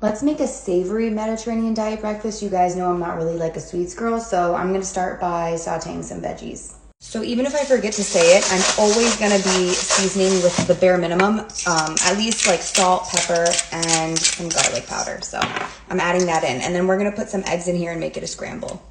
Let's make a savory Mediterranean diet breakfast. You guys know I'm not really like a sweets girl, so I'm gonna start by sauteing some veggies. So even if I forget to say it, I'm always gonna be seasoning with the bare minimum, at least like salt, pepper, and some garlic powder. So I'm adding that in. And then we're gonna put some eggs in here and make it a scramble.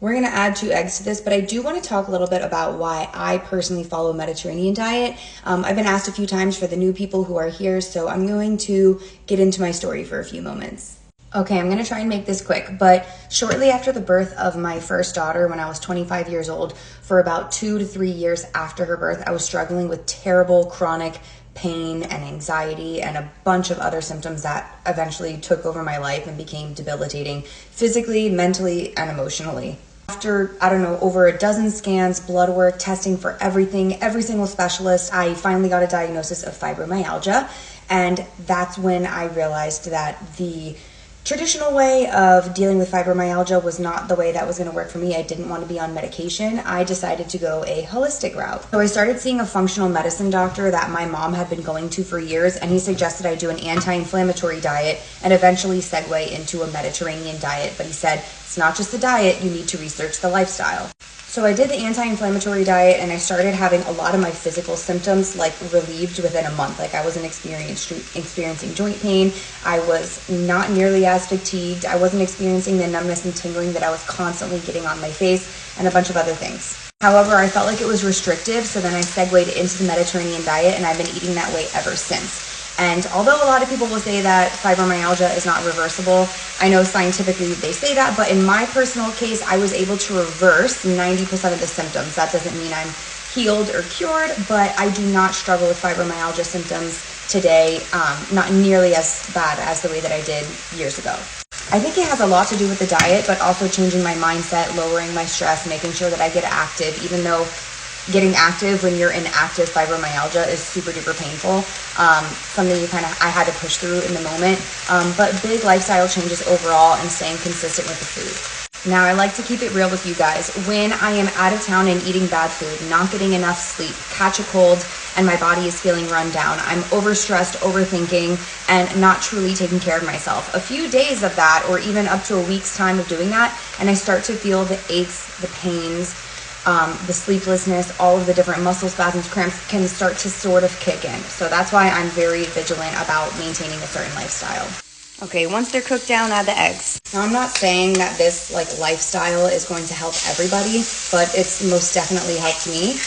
We're gonna add 2 eggs to this, but I do wanna talk a little bit about why I personally follow a Mediterranean diet. I've been asked a few times for the new people who are here, so I'm going to get into my story for a few moments. Okay, I'm gonna try and make this quick, but shortly after the birth of my first daughter, when I was 25 years old, for about 2 to 3 years after her birth, I was struggling with terrible chronic pain and anxiety and a bunch of other symptoms that eventually took over my life and became debilitating physically, mentally, and emotionally. After, I don't know, over a dozen scans, blood work, testing for everything, every single specialist, I finally got a diagnosis of fibromyalgia. And that's when I realized that the traditional way of dealing with fibromyalgia was not the way that was going to work for me. I didn't want to be on medication. I decided to go a holistic route. So I started seeing a functional medicine doctor that my mom had been going to for years, and he suggested I do an anti-inflammatory diet and eventually segue into a Mediterranean diet. But he said, it's not just the diet, you need to research the lifestyle. So I did the anti-inflammatory diet, and I started having a lot of my physical symptoms like relieved within a month. Like I wasn't experiencing joint pain. I was not nearly as fatigued. I wasn't experiencing the numbness and tingling that I was constantly getting on my face and a bunch of other things. However, I felt like it was restrictive, so then I segued into the Mediterranean diet, and I've been eating that way ever since. And although a lot of people will say that fibromyalgia is not reversible, I know scientifically they say that, but in my personal case, I was able to reverse 90% of the symptoms. That doesn't mean I'm healed or cured, but I do not struggle with fibromyalgia symptoms today, not nearly as bad as the way that I did years ago. I think it has a lot to do with the diet, but also changing my mindset, lowering my stress, making sure that I get active, even though getting active when you're in active fibromyalgia is super duper painful. Something I had to push through in the moment. But big lifestyle changes overall and staying consistent with the food. Now I like to keep it real with you guys. When I am out of town and eating bad food, not getting enough sleep, catch a cold, and my body is feeling run down, I'm overstressed, overthinking, and not truly taking care of myself. A few days of that, or even up to a week's time of doing that, and I start to feel the aches, the pains, the sleeplessness, all of the different muscle spasms, cramps can start to sort of kick in. So that's why I'm very vigilant about maintaining a certain lifestyle. Okay, once they're cooked down, add the eggs. Now I'm not saying that this lifestyle is going to help everybody, but it's most definitely helped me.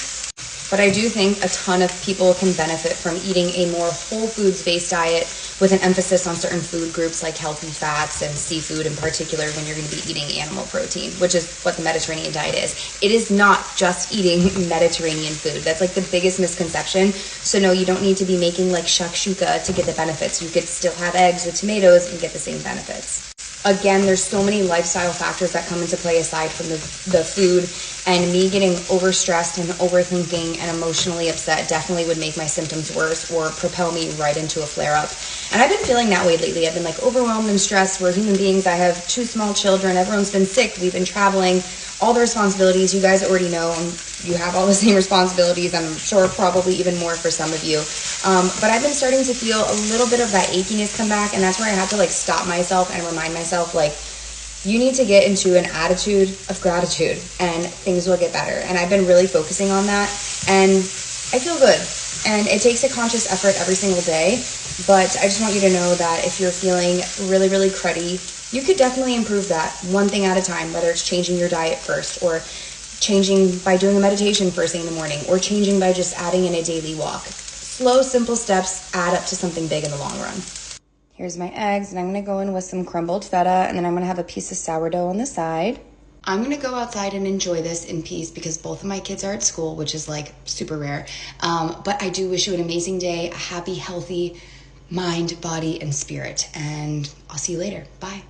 But I do think a ton of people can benefit from eating a more whole foods based diet with an emphasis on certain food groups like healthy fats and seafood in particular when you're going to be eating animal protein, which is what the Mediterranean diet is. It is not just eating Mediterranean food. That's the biggest misconception. So no, you don't need to be making shakshuka to get the benefits. You could still have eggs with tomatoes and get the same benefits. Again, there's so many lifestyle factors that come into play aside from the food, and me getting overstressed and overthinking and emotionally upset definitely would make my symptoms worse or propel me right into a flare-up. And I've been feeling that way lately. I've been overwhelmed and stressed. We're human beings. I have 2 small children. Everyone's been sick. We've been traveling. All the responsibilities, you guys already know, you have all the same responsibilities. I'm sure probably even more for some of you. But I've been starting to feel a little bit of that achiness come back, and that's where I have to stop myself and remind myself, you need to get into an attitude of gratitude and things will get better. And I've been really focusing on that, and I feel good. And it takes a conscious effort every single day, but I just want you to know that if you're feeling really, really cruddy, you could definitely improve that one thing at a time, whether it's changing your diet first, or changing by doing a meditation first thing in the morning, or changing by just adding in a daily walk. Slow, simple steps add up to something big in the long run. Here's my eggs, and I'm gonna go in with some crumbled feta, and then I'm gonna have a piece of sourdough on the side. I'm gonna go outside and enjoy this in peace because both of my kids are at school, which is super rare. But I do wish you an amazing day, a happy, healthy mind, body, and spirit. And I'll see you later. Bye.